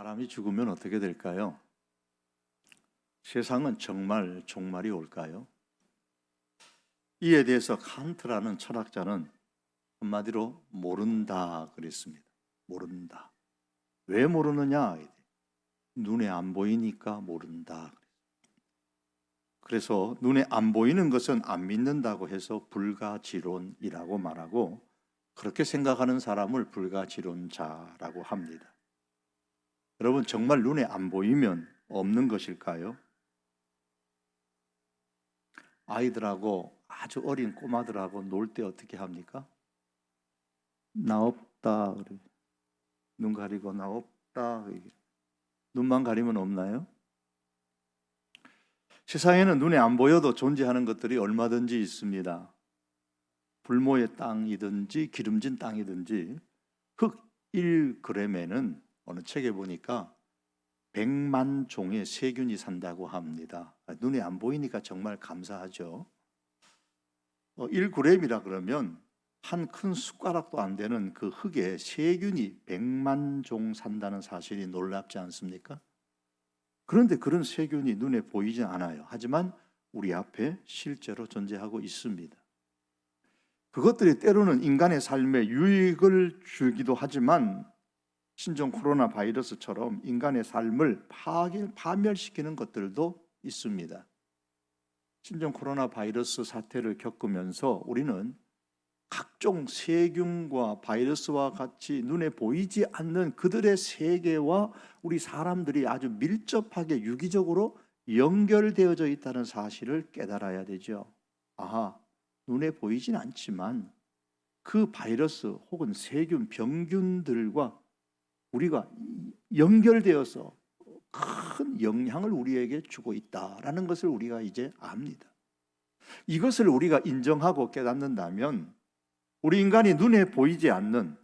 사람이 죽으면 어떻게 될까요? 세상은 정말 종말이 올까요? 이에 대해서 칸트라는 철학자는 한마디로 모른다 그랬습니다. 모른다. 왜 모르느냐? 눈에 안 보이니까 모른다. 그래서 눈에 안 보이는 것은 안 믿는다고 해서 불가지론이라고 말하고, 그렇게 생각하는 사람을 불가지론자라고 합니다. 여러분, 정말 눈에 안 보이면 없는 것일까요? 아이들하고, 아주 어린 꼬마들하고 놀 때 어떻게 합니까? 나 없다 그래. 눈 가리고 나 없다. 눈만 가리면 없나요? 세상에는 눈에 안 보여도 존재하는 것들이 얼마든지 있습니다. 불모의 땅이든지 기름진 땅이든지 흙 1g에는 어느 책에 보니까 100만 종의 세균이 산다고 합니다. 눈에 안 보이니까 정말 감사하죠. 1g이라 그러면 한 큰 숟가락도 안 되는 그 흙에 세균이 100만 종 산다는 사실이 놀랍지 않습니까? 그런데 그런 세균이 눈에 보이지 않아요. 하지만 우리 앞에 실제로 존재하고 있습니다. 그것들이 때로는 인간의 삶에 유익을 주기도 하지만 신종 코로나 바이러스처럼 인간의 삶을 파멸시키는 것들도 있습니다. 신종 코로나 바이러스 사태를 겪으면서 우리는 각종 세균과 바이러스와 같이 눈에 보이지 않는 그들의 세계와 우리 사람들이 아주 밀접하게 유기적으로 연결되어져 있다는 사실을 깨달아야 되죠. 아하, 눈에 보이진 않지만 그 바이러스 혹은 세균, 병균들과 우리가 연결되어서 큰 영향을 우리에게 주고 있다라는 것을 우리가 이제 압니다. 이것을 우리가 인정하고 깨닫는다면 우리 인간이 눈에 보이지 않는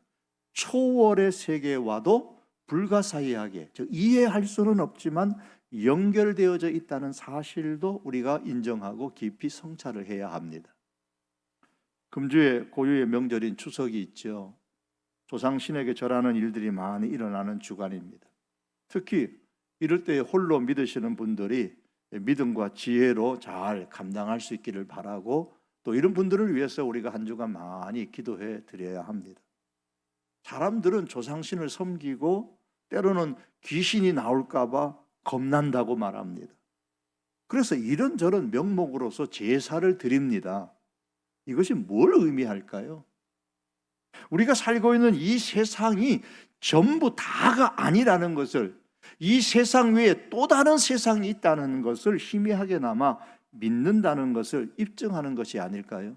초월의 세계와도 불가사의하게, 즉 이해할 수는 없지만 연결되어져 있다는 사실도 우리가 인정하고 깊이 성찰을 해야 합니다. 금주에 고유의 명절인 추석이 있죠. 조상신에게 절하는 일들이 많이 일어나는 주간입니다. 특히 이럴 때 홀로 믿으시는 분들이 믿음과 지혜로 잘 감당할 수 있기를 바라고, 또 이런 분들을 위해서 우리가 한 주간 많이 기도해 드려야 합니다. 사람들은 조상신을 섬기고 때로는 귀신이 나올까 봐 겁난다고 말합니다. 그래서 이런저런 명목으로서 제사를 드립니다. 이것이 뭘 의미할까요? 우리가 살고 있는 이 세상이 전부 다가 아니라는 것을, 이 세상 외에 또 다른 세상이 있다는 것을 희미하게나마 믿는다는 것을 입증하는 것이 아닐까요?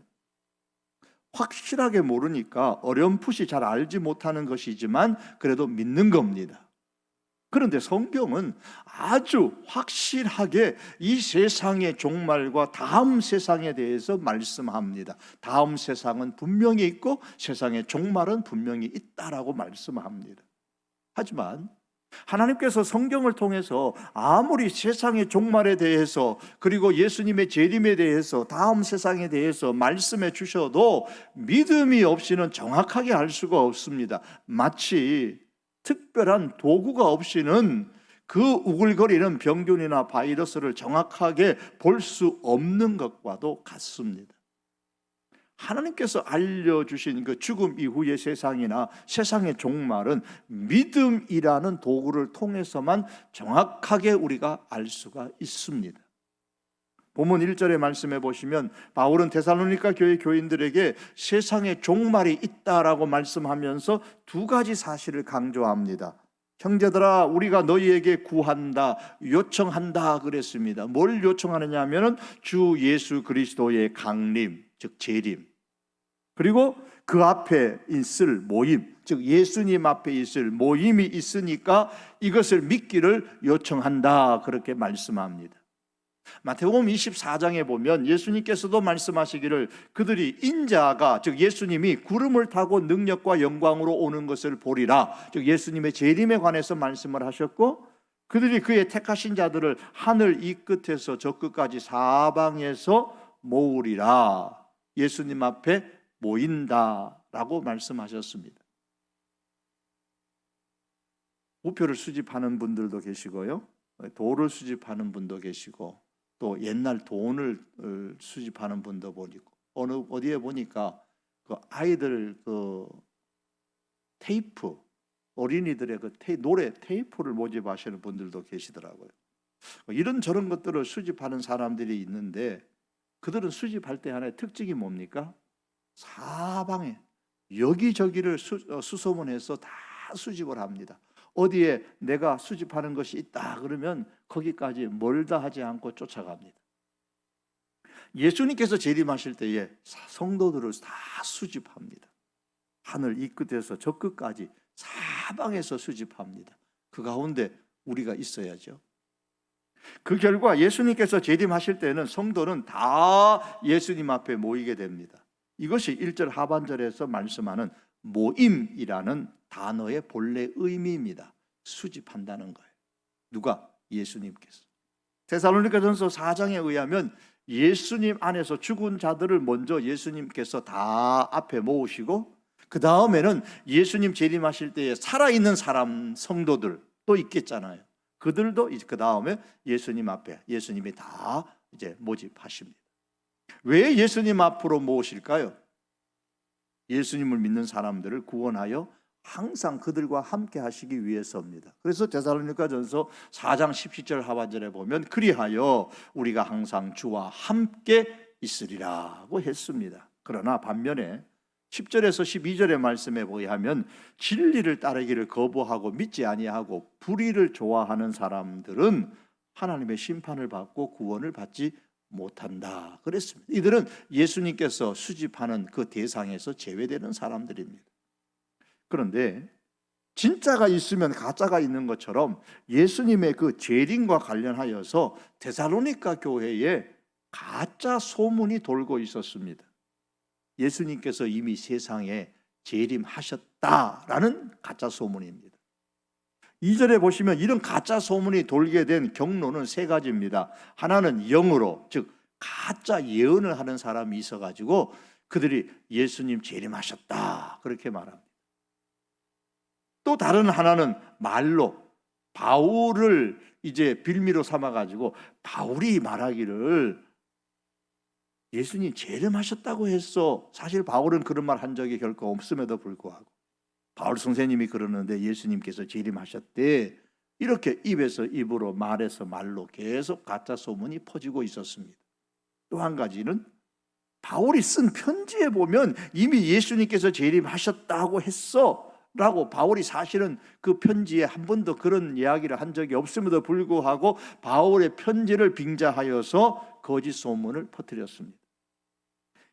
확실하게 모르니까 어렴풋이 잘 알지 못하는 것이지만 그래도 믿는 겁니다. 그런데 성경은 아주 확실하게 이 세상의 종말과 다음 세상에 대해서 말씀합니다. 다음 세상은 분명히 있고 세상의 종말은 분명히 있다라고 말씀합니다. 하지만 하나님께서 성경을 통해서 아무리 세상의 종말에 대해서, 그리고 예수님의 재림에 대해서, 다음 세상에 대해서 말씀해 주셔도 믿음이 없이는 정확하게 알 수가 없습니다. 마치 특별한 도구가 없이는 그 우글거리는 병균이나 바이러스를 정확하게 볼 수 없는 것과도 같습니다. 하나님께서 알려주신 그 죽음 이후의 세상이나 세상의 종말은 믿음이라는 도구를 통해서만 정확하게 우리가 알 수가 있습니다. 본문 1절의 말씀해 보시면 바울은 데살로니가 교회 교인들에게 세상의 종말이 있다라고 말씀하면서 두 가지 사실을 강조합니다. 형제들아, 우리가 너희에게 구한다, 요청한다 그랬습니다. 뭘 요청하느냐 하면은 주 예수 그리스도의 강림, 즉 재림, 그리고 그 앞에 있을 모임, 즉 예수님 앞에 있을 모임이 있으니까 이것을 믿기를 요청한다, 그렇게 말씀합니다. 마태복음 24장에 보면 예수님께서도 말씀하시기를 그들이 인자가, 즉 예수님이 구름을 타고 능력과 영광으로 오는 것을 보리라, 즉 예수님의 재림에 관해서 말씀을 하셨고, 그들이 그의 택하신 자들을 하늘 이 끝에서 저 끝까지 사방에서 모으리라, 예수님 앞에 모인다라고 말씀하셨습니다. 우표를 수집하는 분들도 계시고요, 돌을 수집하는 분도 계시고, 또 옛날 돈을 수집하는 분도 보니까 어디에 보니까 그 아이들 그 테이프, 어린이들의 그 노래 테이프를 모집하시는 분들도 계시더라고요. 이런 저런 것들을 수집하는 사람들이 있는데, 그들은 수집할 때 하나의 특징이 뭡니까? 사방에 여기저기를 수소문해서 다 수집을 합니다. 어디에 내가 수집하는 것이 있다 그러면 거기까지 멀다 하지 않고 쫓아갑니다. 예수님께서 재림하실 때에 성도들을 다 수집합니다. 하늘 이 끝에서 저 끝까지 사방에서 수집합니다. 그 가운데 우리가 있어야죠. 그 결과 예수님께서 재림하실 때는 성도는 다 예수님 앞에 모이게 됩니다. 이것이 1절 하반절에서 말씀하는 모임이라는 단어의 본래 의미입니다. 수집한다는 거예요. 누가? 예수님께서. 데살로니가전서 4장에 의하면 예수님 안에서 죽은 자들을 먼저 예수님께서 다 앞에 모으시고, 그 다음에는 예수님 재림하실 때에 살아있는 사람 성도들 또 있겠잖아요. 그들도 그 다음에 예수님 앞에 예수님이 다 이제 모집하십니다. 왜 예수님 앞으로 모으실까요? 예수님을 믿는 사람들을 구원하여 항상 그들과 함께 하시기 위해서입니다. 그래서 데살로니가전서 4장 17절 하반절에 보면 그리하여 우리가 항상 주와 함께 있으리라고 했습니다. 그러나 반면에 10절에서 12절의 말씀에 의하면 진리를 따르기를 거부하고 믿지 아니하고 불의를 좋아하는 사람들은 하나님의 심판을 받고 구원을 받지 못한다 그랬습니다. 이들은 예수님께서 수집하는 그 대상에서 제외되는 사람들입니다. 그런데 진짜가 있으면 가짜가 있는 것처럼 예수님의 그 재림과 관련하여서 데살로니가 교회에 가짜 소문이 돌고 있었습니다. 예수님께서 이미 세상에 재림하셨다라는 가짜 소문입니다. 2절에 보시면 이런 가짜 소문이 돌게 된 경로는 세 가지입니다. 하나는 영으로, 즉 가짜 예언을 하는 사람이 있어가지고 그들이 예수님 재림하셨다 그렇게 말합니다. 또 다른 하나는 말로, 바울을 이제 빌미로 삼아가지고 바울이 말하기를 예수님 재림하셨다고 했어. 사실 바울은 그런 말 한 적이 결코 없음에도 불구하고 바울 선생님이 그러는데 예수님께서 재림하셨대, 이렇게 입에서 입으로 말에서 말로 계속 가짜 소문이 퍼지고 있었습니다. 또 한 가지는 바울이 쓴 편지에 보면 이미 예수님께서 재림하셨다고 했어 라고 바울이 사실은 그 편지에 한 번도 그런 이야기를 한 적이 없음에도 불구하고 바울의 편지를 빙자하여서 거짓 소문을 퍼뜨렸습니다.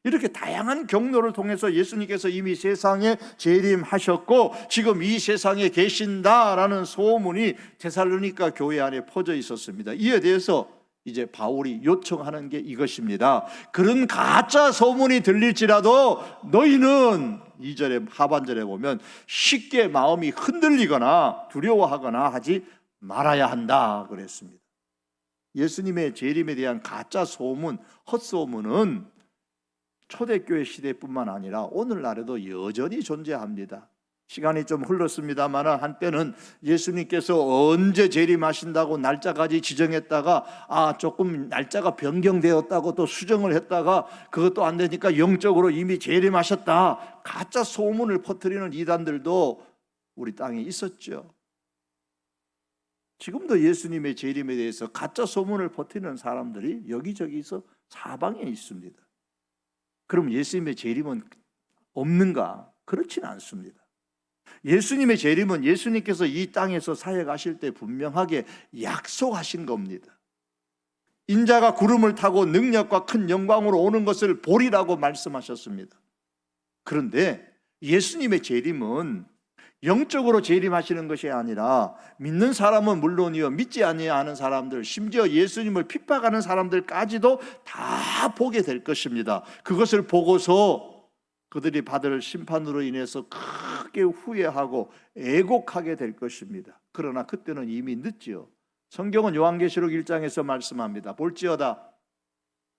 이렇게 다양한 경로를 통해서 예수님께서 이미 세상에 재림하셨고 지금 이 세상에 계신다라는 소문이 데살로니가 교회 안에 퍼져 있었습니다. 이에 대해서 이제 바울이 요청하는 게 이것입니다. 그런 가짜 소문이 들릴지라도 너희는 2절의 하반절에 보면 쉽게 마음이 흔들리거나 두려워하거나 하지 말아야 한다 그랬습니다. 예수님의 재림에 대한 가짜 소문, 헛소문은 초대교회 시대뿐만 아니라 오늘날에도 여전히 존재합니다. 시간이 좀 흘렀습니다만 한때는 예수님께서 언제 재림하신다고 날짜까지 지정했다가 조금 날짜가 변경되었다고 또 수정을 했다가 그것도 안 되니까 영적으로 이미 재림하셨다 가짜 소문을 퍼뜨리는 이단들도 우리 땅에 있었죠. 지금도 예수님의 재림에 대해서 가짜 소문을 퍼뜨리는 사람들이 여기저기서 사방에 있습니다. 그럼 예수님의 재림은 없는가? 그렇지는 않습니다. 예수님의 재림은 예수님께서 이 땅에서 사역하실 때 분명하게 약속하신 겁니다. 인자가 구름을 타고 능력과 큰 영광으로 오는 것을 보리라고 말씀하셨습니다. 그런데 예수님의 재림은 영적으로 재림하시는 것이 아니라 믿는 사람은 물론이요 믿지 아니하는 사람들, 심지어 예수님을 핍박하는 사람들까지도 다 보게 될 것입니다. 그것을 보고서 그들이 받을 심판으로 인해서 크게 후회하고 애곡하게 될 것입니다. 그러나 그때는 이미 늦지요. 성경은 요한계시록 1장에서 말씀합니다. 볼지어다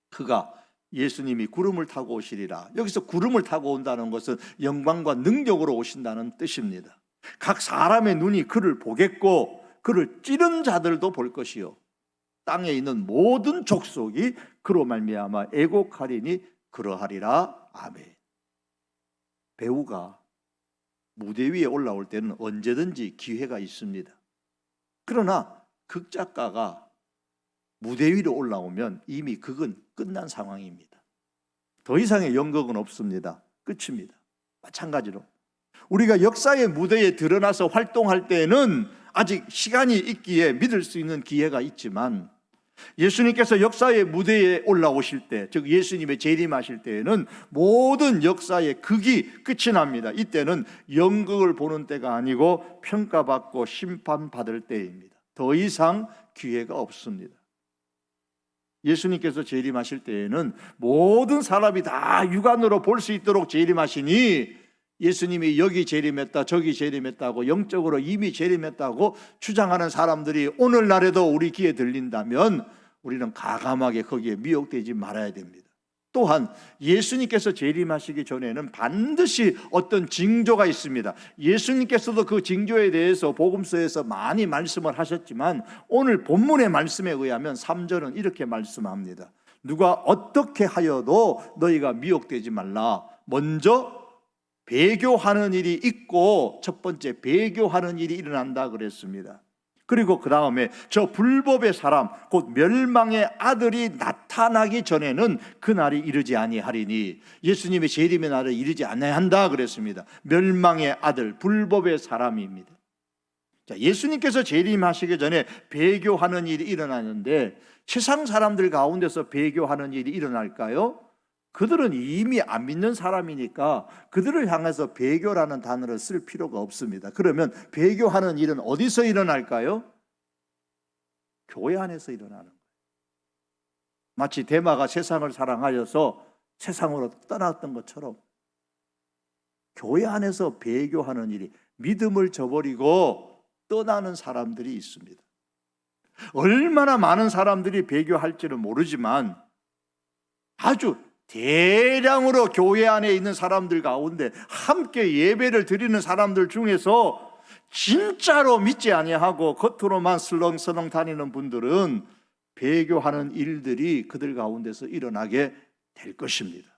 그가 예수님이 구름을 타고 오시리라. 여기서 구름을 타고 온다는 것은 영광과 능력으로 오신다는 뜻입니다. 각 사람의 눈이 그를 보겠고 그를 찌른 자들도 볼 것이요 땅에 있는 모든 족속이 그로 말미암아 애곡하리니 그러하리라. 아멘. 배우가 무대 위에 올라올 때는 언제든지 기회가 있습니다. 그러나 극작가가 무대 위로 올라오면 이미 극은 끝난 상황입니다. 더 이상의 연극은 없습니다. 끝입니다. 마찬가지로 우리가 역사의 무대에 드러나서 활동할 때는 아직 시간이 있기에 믿을 수 있는 기회가 있지만 예수님께서 역사의 무대에 올라오실 때, 즉 예수님의 재림하실 때에는 모든 역사의 극이 끝이 납니다. 이때는 연극을 보는 때가 아니고 평가받고 심판받을 때입니다. 더 이상 기회가 없습니다. 예수님께서 재림하실 때에는 모든 사람이 다 육안으로 볼 수 있도록 재림하시니 예수님이 여기 재림했다 저기 재림했다고 영적으로 이미 재림했다고 주장하는 사람들이 오늘날에도 우리 귀에 들린다면 우리는 가감하게 거기에 미혹되지 말아야 됩니다. 또한 예수님께서 재림하시기 전에는 반드시 어떤 징조가 있습니다. 예수님께서도 그 징조에 대해서 복음서에서 많이 말씀을 하셨지만 오늘 본문의 말씀에 의하면 3절은 이렇게 말씀합니다. 누가 어떻게 하여도 너희가 미혹되지 말라. 먼저 배교하는 일이 있고 첫 번째 배교하는 일이 일어난다 그랬습니다. 그리고 그 다음에 저 불법의 사람 곧 멸망의 아들이 나타나기 전에는 그날이 이르지 아니하리니 예수님의 재림의 날을 이르지 아니한다 그랬습니다. 멸망의 아들 불법의 사람입니다. 자, 예수님께서 재림하시기 전에 배교하는 일이 일어나는데 세상 사람들 가운데서 배교하는 일이 일어날까요? 그들은 이미 안 믿는 사람이니까 그들을 향해서 배교라는 단어를 쓸 필요가 없습니다. 그러면 배교하는 일은 어디서 일어날까요? 교회 안에서 일어나는 거예요. 마치 데마가 세상을 사랑하여서 세상으로 떠났던 것처럼 교회 안에서 배교하는 일이, 믿음을 저버리고 떠나는 사람들이 있습니다. 얼마나 많은 사람들이 배교할지는 모르지만 아주 대량으로 교회 안에 있는 사람들 가운데 함께 예배를 드리는 사람들 중에서 진짜로 믿지 아니하고 겉으로만 슬렁슬렁 다니는 분들은 배교하는 일들이 그들 가운데서 일어나게 될 것입니다.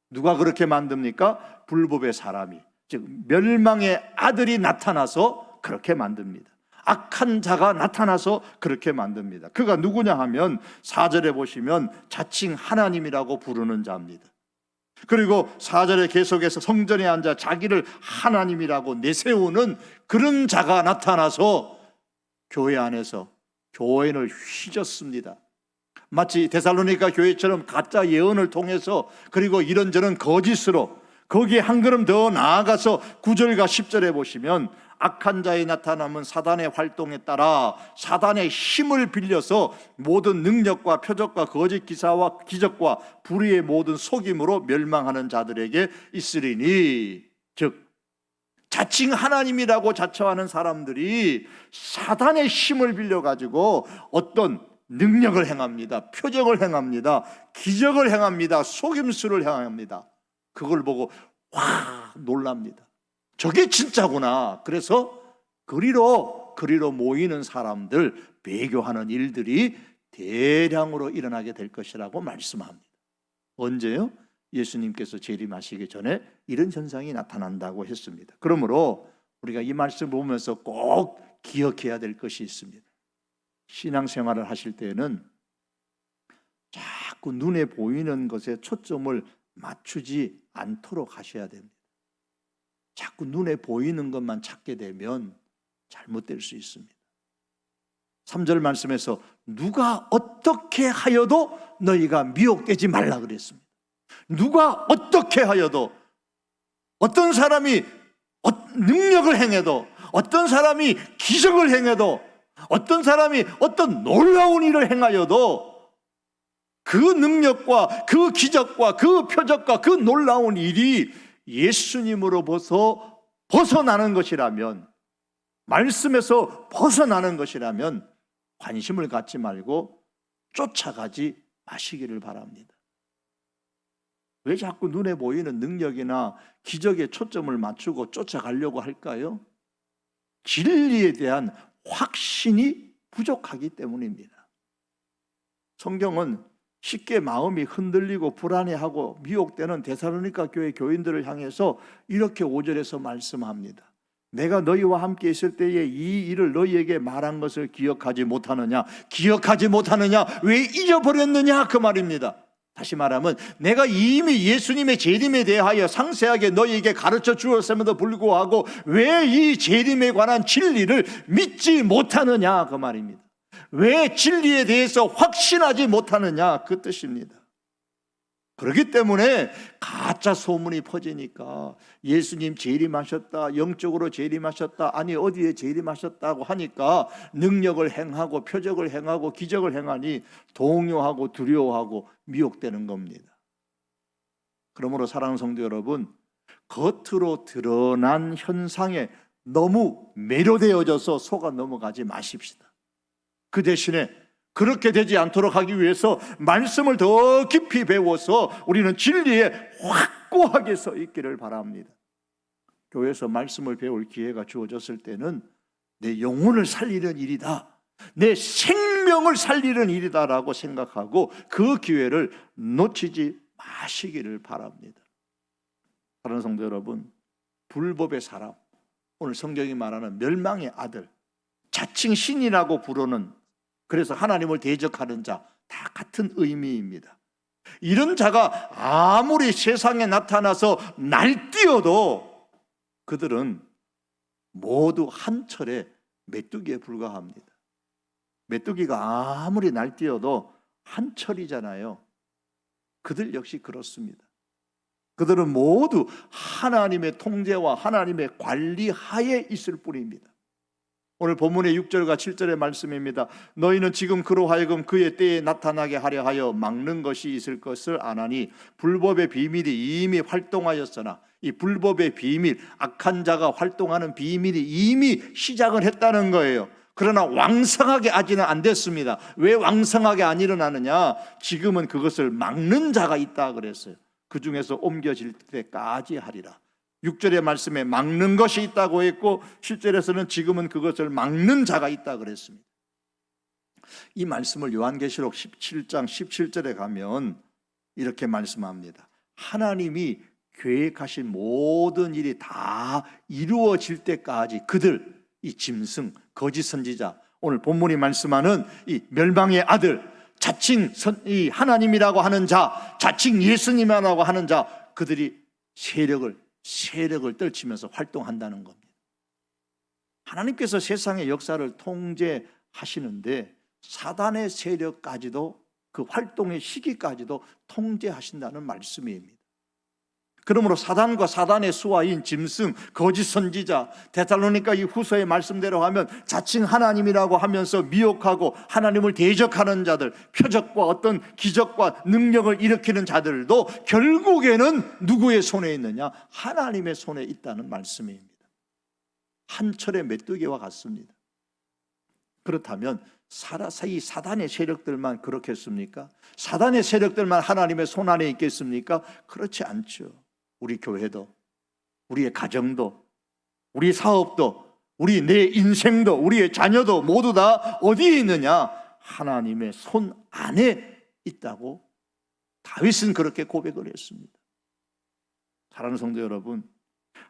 누가 그렇게 만듭니까? 불법의 사람이, 즉 멸망의 아들이 나타나서 그렇게 만듭니다. 악한 자가 나타나서 그렇게 만듭니다. 그가 누구냐 하면 4절에 보시면 자칭 하나님이라고 부르는 자입니다. 그리고 4절에 계속해서 성전에 앉아 자기를 하나님이라고 내세우는 그런 자가 나타나서 교회 안에서 교회를 휘젓습니다. 마치 데살로니가 교회처럼 가짜 예언을 통해서 그리고 이런저런 거짓으로 거기에 한 걸음 더 나아가서 9절과 10절에 보시면 악한 자의 나타남은 사단의 활동에 따라 사단의 힘을 빌려서 모든 능력과 표적과 거짓 기사와 기적과 불의의 모든 속임으로 멸망하는 자들에게 있으리니, 즉 자칭 하나님이라고 자처하는 사람들이 사단의 힘을 빌려가지고 어떤 능력을 행합니다. 표적을 행합니다. 기적을 행합니다. 속임수를 행합니다. 그걸 보고 와 놀랍니다. 저게 진짜구나. 그래서 그리로 모이는 사람들, 배교하는 일들이 대량으로 일어나게 될 것이라고 말씀합니다. 언제요? 예수님께서 재림하시기 전에 이런 현상이 나타난다고 했습니다. 그러므로 우리가 이 말씀을 보면서 꼭 기억해야 될 것이 있습니다. 신앙생활을 하실 때는 자꾸 눈에 보이는 것에 초점을 맞추지 않도록 하셔야 됩니다. 자꾸 눈에 보이는 것만 찾게 되면 잘못될 수 있습니다. 3절 말씀에서 누가 어떻게 하여도 너희가 미혹되지 말라 그랬습니다. 누가 어떻게 하여도, 어떤 사람이 능력을 행해도, 어떤 사람이 기적을 행해도, 어떤 사람이 어떤 놀라운 일을 행하여도 그 능력과 그 기적과 그 표적과 그 놀라운 일이 예수님으로부터 벗어나는 것이라면, 말씀에서 벗어나는 것이라면 관심을 갖지 말고 쫓아가지 마시기를 바랍니다. 왜 자꾸 눈에 보이는 능력이나 기적에 초점을 맞추고 쫓아가려고 할까요? 진리에 대한 확신이 부족하기 때문입니다. 성경은 쉽게 마음이 흔들리고 불안해하고 미혹되는 데살로니가 교회 교인들을 향해서 이렇게 5절에서 말씀합니다. 내가 너희와 함께 있을 때에 이 일을 너희에게 말한 것을 기억하지 못하느냐? 기억하지 못하느냐? 왜 잊어버렸느냐? 그 말입니다. 다시 말하면 내가 이미 예수님의 재림에 대하여 상세하게 너희에게 가르쳐 주었음에도 불구하고 왜 이 재림에 관한 진리를 믿지 못하느냐? 그 말입니다. 왜 진리에 대해서 확신하지 못하느냐? 그 뜻입니다. 그렇기 때문에 가짜 소문이 퍼지니까 예수님 재림하셨다, 영적으로 재림하셨다, 아니 어디에 재림하셨다고 하니까 능력을 행하고 표적을 행하고 기적을 행하니 동요하고 두려워하고 미혹되는 겁니다. 그러므로 사랑하는 성도 여러분, 겉으로 드러난 현상에 너무 매료되어져서 속아 넘어가지 마십시다. 그 대신에 그렇게 되지 않도록 하기 위해서 말씀을 더 깊이 배워서 우리는 진리에 확고하게 서 있기를 바랍니다. 교회에서 말씀을 배울 기회가 주어졌을 때는 내 영혼을 살리는 일이다, 내 생명을 살리는 일이다라고 생각하고 그 기회를 놓치지 마시기를 바랍니다. 사랑하는 성도 여러분, 불법의 사람, 오늘 성경이 말하는 멸망의 아들, 자칭 신이라고 부르는, 그래서 하나님을 대적하는 자, 다 같은 의미입니다. 이런 자가 아무리 세상에 나타나서 날뛰어도 그들은 모두 한 철의 메뚜기에 불과합니다. 메뚜기가 아무리 날뛰어도 한 철이잖아요. 그들 역시 그렇습니다. 그들은 모두 하나님의 통제와 하나님의 관리 하에 있을 뿐입니다. 오늘 본문의 6절과 7절의 말씀입니다. 너희는 지금 그로 하여금 그의 때에 나타나게 하려 하여 막는 것이 있을 것을 아나니 불법의 비밀이 이미 활동하였으나, 이 불법의 비밀, 악한 자가 활동하는 비밀이 이미 시작을 했다는 거예요. 그러나 왕성하게 아직은 안 됐습니다. 왜 왕성하게 안 일어나느냐? 지금은 그것을 막는 자가 있다 그랬어요. 그 중에서 옮겨질 때까지 하리라. 6절의 말씀에 막는 것이 있다고 했고 7절에서는 지금은 그것을 막는 자가 있다 그랬습니다. 이 말씀을 요한계시록 17장 17절에 가면 이렇게 말씀합니다. 하나님이 계획하신 모든 일이 다 이루어질 때까지 그들, 이 짐승, 거짓 선지자, 오늘 본문이 말씀하는 이 멸망의 아들, 자칭 이 하나님이라고 하는 자, 자칭 예수님이라고 하는 자, 그들이 세력을 떨치면서 활동한다는 겁니다. 하나님께서 세상의 역사를 통제하시는데 사단의 세력까지도, 그 활동의 시기까지도 통제하신다는 말씀입니다. 그러므로 사단과 사단의 수하인 짐승, 거짓 선지자, 데살로니가 이 후서의 말씀대로 하면 자칭 하나님이라고 하면서 미혹하고 하나님을 대적하는 자들, 표적과 어떤 기적과 능력을 일으키는 자들도 결국에는 누구의 손에 있느냐? 하나님의 손에 있다는 말씀입니다. 한 철의 메뚜기와 같습니다. 그렇다면 이 사단의 세력들만 그렇겠습니까? 사단의 세력들만 하나님의 손 안에 있겠습니까? 그렇지 않죠. 우리 교회도, 우리의 가정도, 우리 사업도, 우리 내 인생도, 우리의 자녀도 모두 다 어디에 있느냐? 하나님의 손 안에 있다고 다윗은 그렇게 고백을 했습니다. 사랑하는 성도 여러분,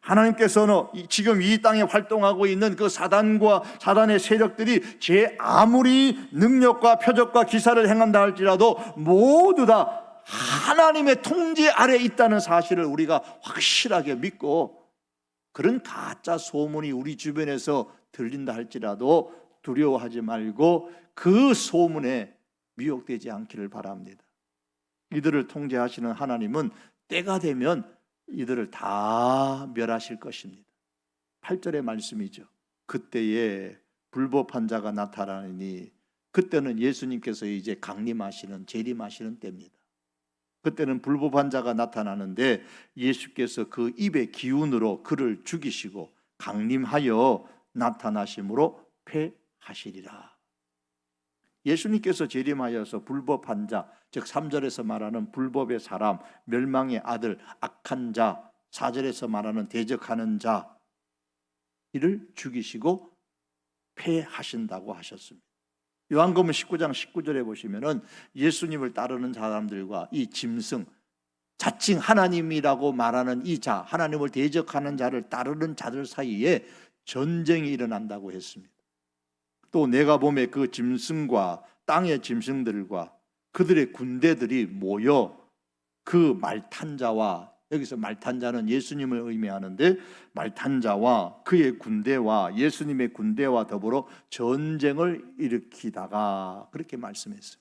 하나님께서는 지금 이 땅에 활동하고 있는 그 사단과 사단의 세력들이 제 아무리 능력과 표적과 기사를 행한다 할지라도 모두 다 하나님의 통제 아래 있다는 사실을 우리가 확실하게 믿고, 그런 가짜 소문이 우리 주변에서 들린다 할지라도 두려워하지 말고 그 소문에 미혹되지 않기를 바랍니다. 이들을 통제하시는 하나님은 때가 되면 이들을 다 멸하실 것입니다. 8절의 말씀이죠. 그때에 불법한 자가 나타나니, 그때는 예수님께서 이제 강림하시는, 재림하시는 때입니다. 그때는 불법한 자가 나타나는데 예수께서 그 입의 기운으로 그를 죽이시고 강림하여 나타나심으로 패하시리라. 예수님께서 재림하여서 불법한 자, 즉 3절에서 말하는 불법의 사람, 멸망의 아들, 악한 자, 4절에서 말하는 대적하는 자, 이를 죽이시고 패하신다고 하셨습니다. 요한복음 19장 19절에 보시면은 예수님을 따르는 사람들과 이 짐승, 자칭 하나님이라고 말하는 이 자, 하나님을 대적하는 자를 따르는 자들 사이에 전쟁이 일어난다고 했습니다. 또 내가 봄에 그 짐승과 땅의 짐승들과 그들의 군대들이 모여 그 말 탄 자와, 여기서 말 탄 자는 예수님을 의미하는데, 말 탄 자와 그의 군대와 예수님의 군대와 더불어 전쟁을 일으키다가, 그렇게 말씀했어요.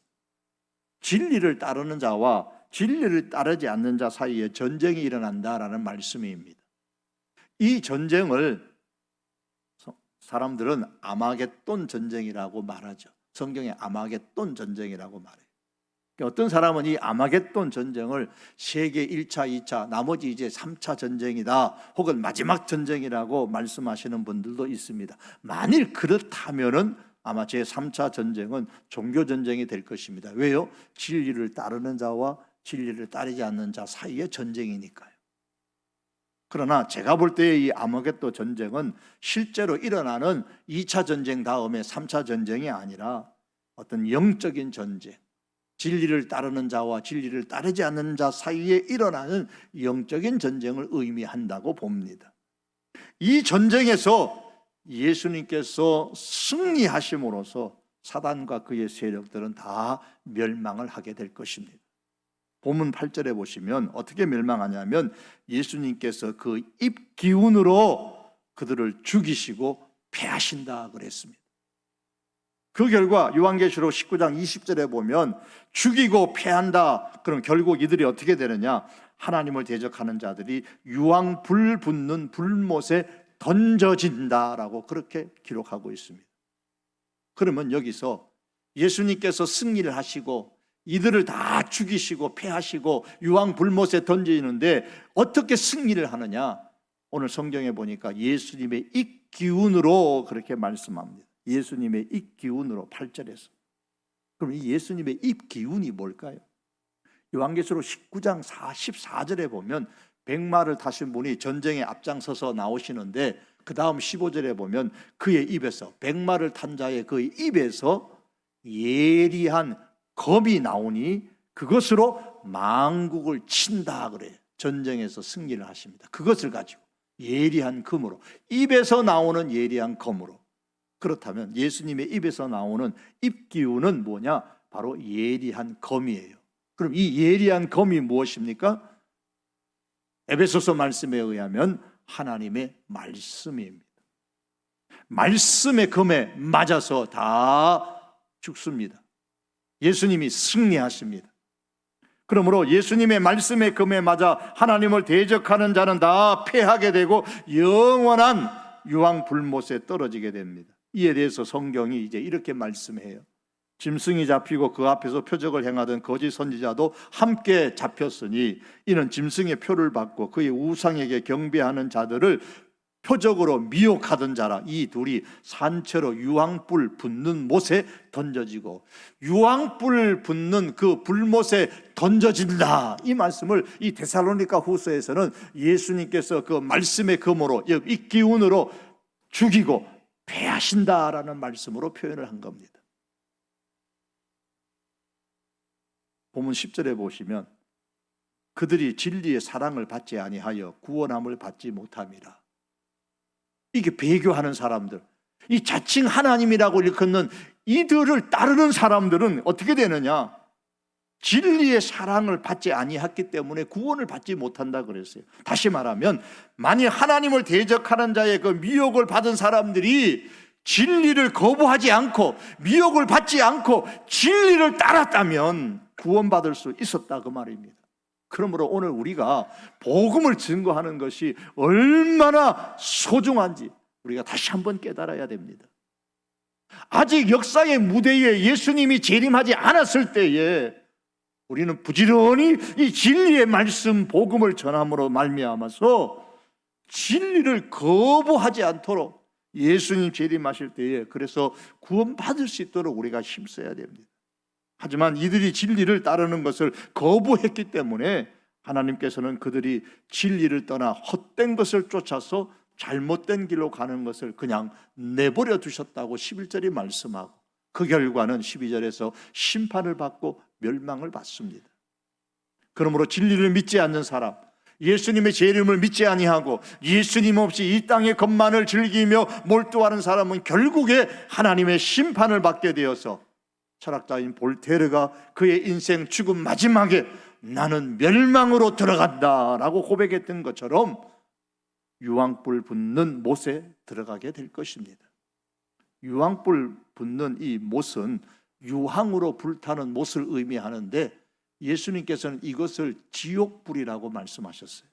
진리를 따르는 자와 진리를 따르지 않는 자 사이에 전쟁이 일어난다라는 말씀입니다. 이 전쟁을 사람들은 아마겟돈 전쟁이라고 말하죠. 성경에 아마겟돈 전쟁이라고 말해요. 어떤 사람은 이 아마겟돈 전쟁을 세계 1차, 2차, 나머지 이제 3차 전쟁이다, 혹은 마지막 전쟁이라고 말씀하시는 분들도 있습니다. 만일 그렇다면은 아마 제3차 전쟁은 종교 전쟁이 될 것입니다. 왜요? 진리를 따르는 자와 진리를 따르지 않는 자 사이의 전쟁이니까요. 그러나 제가 볼 때 이 아마겟돈 전쟁은 실제로 일어나는 2차 전쟁 다음에 3차 전쟁이 아니라 어떤 영적인 전쟁, 진리를 따르는 자와 진리를 따르지 않는 자 사이에 일어나는 영적인 전쟁을 의미한다고 봅니다. 이 전쟁에서 예수님께서 승리하심으로써 사단과 그의 세력들은 다 멸망을 하게 될 것입니다. 본문 8절에 보시면 어떻게 멸망하냐면 예수님께서 그 입기운으로 그들을 죽이시고 패하신다 그랬습니다. 그 결과 요한계시록 19장 20절에 보면 죽이고 패한다. 그럼 결국 이들이 어떻게 되느냐? 하나님을 대적하는 자들이 유황불 붙는 불못에 던져진다라고 그렇게 기록하고 있습니다. 그러면 여기서 예수님께서 승리를 하시고 이들을 다 죽이시고 패하시고 유황불못에 던지는데 어떻게 승리를 하느냐? 오늘 성경에 보니까 예수님의 입기운으로 그렇게 말씀합니다. 예수님의 입기운으로 8절에서. 그럼 이 예수님의 입기운이 뭘까요? 요한계시록 19장 14절에 보면 백마를 타신 분이 전쟁에 앞장서서 나오시는데 그 다음 15절에 보면 그의 입에서, 백마를 탄 자의 그의 입에서 예리한 검이 나오니 그것으로 만국을 친다 그래요. 전쟁에서 승리를 하십니다. 그것을 가지고 예리한 검으로, 입에서 나오는 예리한 검으로. 그렇다면 예수님의 입에서 나오는 입기운은 뭐냐? 바로 예리한 검이에요. 그럼 이 예리한 검이 무엇입니까? 에베소서 말씀에 의하면 하나님의 말씀입니다. 말씀의 검에 맞아서 다 죽습니다. 예수님이 승리하십니다. 그러므로 예수님의 말씀의 검에 맞아 하나님을 대적하는 자는 다 패하게 되고 영원한 유황불못에 떨어지게 됩니다. 이에 대해서 성경이 이제 이렇게 말씀해요. 짐승이 잡히고 그 앞에서 표적을 행하던 거짓 선지자도 함께 잡혔으니 이는 짐승의 표를 받고 그의 우상에게 경배하는 자들을 표적으로 미혹하던 자라. 이 둘이 산채로 유황불 붙는 못에 던져지고, 유황불 붙는 그 불못에 던져진다, 이 말씀을 이 데살로니가 후서에서는 예수님께서 그 말씀의 검으로, 이 기운으로 죽이고 패하신다라는 말씀으로 표현을 한 겁니다. 본문 10절에 보시면 그들이 진리의 사랑을 받지 아니하여 구원함을 받지 못함이라. 이게 배교하는 사람들, 이 자칭 하나님이라고 일컫는 이들을 따르는 사람들은 어떻게 되느냐? 진리의 사랑을 받지 아니했기 때문에 구원을 받지 못한다 그랬어요. 다시 말하면 만일 하나님을 대적하는 자의 그 미혹을 받은 사람들이 진리를 거부하지 않고 미혹을 받지 않고 진리를 따랐다면 구원받을 수 있었다 그 말입니다. 그러므로 오늘 우리가 복음을 증거하는 것이 얼마나 소중한지 우리가 다시 한번 깨달아야 됩니다. 아직 역사의 무대에 예수님이 재림하지 않았을 때에 우리는 부지런히 이 진리의 말씀 복음을 전함으로 말미암아서 진리를 거부하지 않도록 예수님 재림하실 때에 그래서 구원받을 수 있도록 우리가 힘써야 됩니다. 하지만 이들이 진리를 따르는 것을 거부했기 때문에 하나님께서는 그들이 진리를 떠나 헛된 것을 쫓아서 잘못된 길로 가는 것을 그냥 내버려 두셨다고 11절이 말씀하고, 그 결과는 12절에서 심판을 받고 멸망을 받습니다. 그러므로 진리를 믿지 않는 사람, 예수님의 재림을 믿지 아니하고 예수님 없이 이 땅의 것만을 즐기며 몰두하는 사람은 결국에 하나님의 심판을 받게 되어서, 철학자인 볼테르가 그의 인생 죽음 마지막에 나는 멸망으로 들어간다라고 고백했던 것처럼 유황불 붙는 못에 들어가게 될 것입니다. 유황불 붙는 이 못은 유황으로 불타는 못을 의미하는데, 예수님께서는 이것을 지옥불이라고 말씀하셨어요.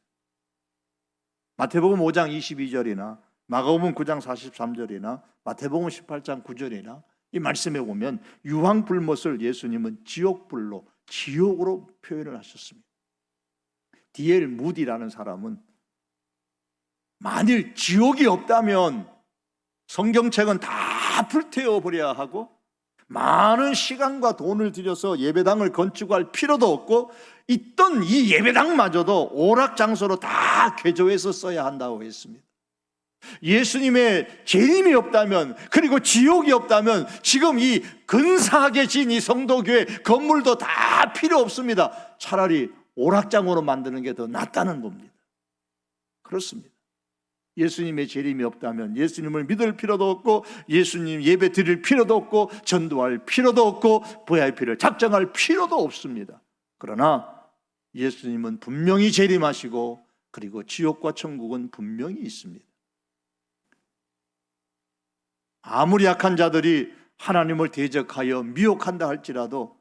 마태복음 5장 22절이나 마가복음 9장 43절이나 마태복음 18장 9절이나 이 말씀에 보면 유황불못을 예수님은 지옥불로, 지옥으로 표현을 하셨습니다. D.L. 무디라는 사람은 만일 지옥이 없다면 성경책은 다 불태워버려야 하고 많은 시간과 돈을 들여서 예배당을 건축할 필요도 없고, 있던 이 예배당마저도 오락장소로 다 개조해서 써야 한다고 했습니다. 예수님의 재림이 없다면, 그리고 지옥이 없다면 지금 이 근사하게 진 이 성도교회 건물도 다 필요 없습니다. 차라리 오락장으로 만드는 게 더 낫다는 겁니다. 그렇습니다. 예수님의 재림이 없다면 예수님을 믿을 필요도 없고, 예수님 예배 드릴 필요도 없고, 전도할 필요도 없고, VIP를 작정할 필요도 없습니다. 그러나 예수님은 분명히 재림하시고, 그리고 지옥과 천국은 분명히 있습니다. 아무리 악한 자들이 하나님을 대적하여 미혹한다 할지라도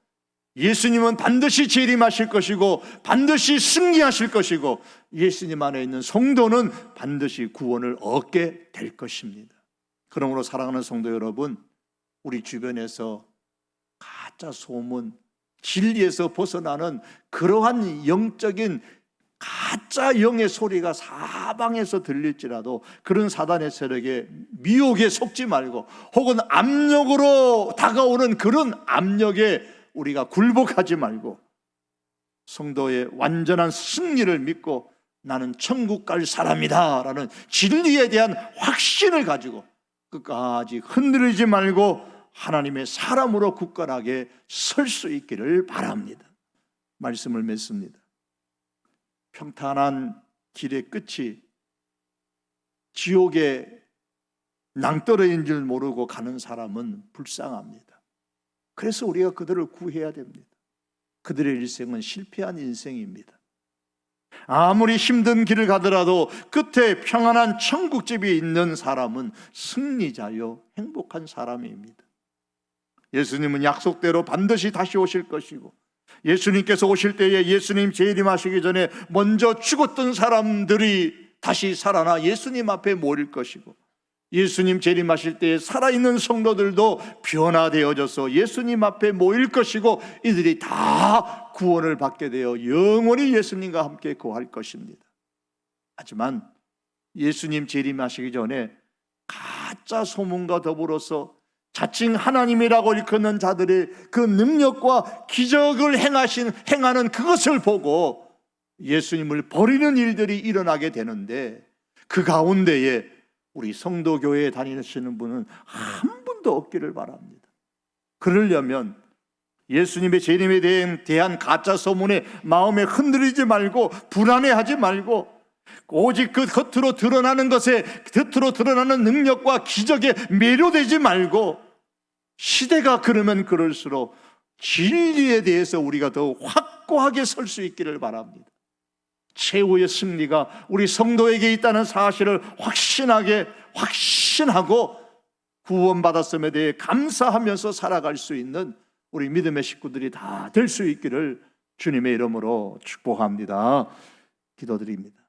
예수님은 반드시 재림하실 것이고 반드시 승리하실 것이고, 예수님 안에 있는 성도는 반드시 구원을 얻게 될 것입니다. 그러므로 사랑하는 성도 여러분, 우리 주변에서 가짜 소문, 진리에서 벗어나는 그러한 영적인 가짜 영의 소리가 사방에서 들릴지라도 그런 사단의 세력에, 미혹에 속지 말고, 혹은 압력으로 다가오는 그런 압력에 우리가 굴복하지 말고, 성도의 완전한 승리를 믿고 나는 천국 갈 사람이다 라는 진리에 대한 확신을 가지고 끝까지 흔들리지 말고 하나님의 사람으로 굳건하게 설 수 있기를 바랍니다. 말씀을 맺습니다. 평탄한 길의 끝이 지옥의 낭떠러인 줄 모르고 가는 사람은 불쌍합니다. 그래서 우리가 그들을 구해야 됩니다. 그들의 일생은 실패한 인생입니다. 아무리 힘든 길을 가더라도 끝에 평안한 천국집이 있는 사람은 승리자요 행복한 사람입니다. 예수님은 약속대로 반드시 다시 오실 것이고, 예수님께서 오실 때에 예수님 재림하시기 전에 먼저 죽었던 사람들이 다시 살아나 예수님 앞에 모일 것이고, 예수님 재림하실 때에 살아있는 성도들도 변화되어져서 예수님 앞에 모일 것이고, 이들이 다 구원을 받게 되어 영원히 예수님과 함께 거할 것입니다. 하지만 예수님 재림하시기 전에 가짜 소문과 더불어서 자칭 하나님이라고 일컫는 자들의 그 능력과 기적을 행하는 그것을 보고 예수님을 버리는 일들이 일어나게 되는데, 그 가운데에 우리 성도교회에 다니시는 분은 한 분도 없기를 바랍니다. 그러려면 예수님의 재림에 대한 가짜 소문에 마음에 흔들리지 말고 불안해하지 말고, 오직 그 겉으로 드러나는 능력과 기적에 매료되지 말고, 시대가 그러면 그럴수록 진리에 대해서 우리가 더 확고하게 설 수 있기를 바랍니다. 최후의 승리가 우리 성도에게 있다는 사실을 확신하고 구원받았음에 대해 감사하면서 살아갈 수 있는 우리 믿음의 식구들이 다 될 수 있기를 주님의 이름으로 축복합니다. 기도드립니다.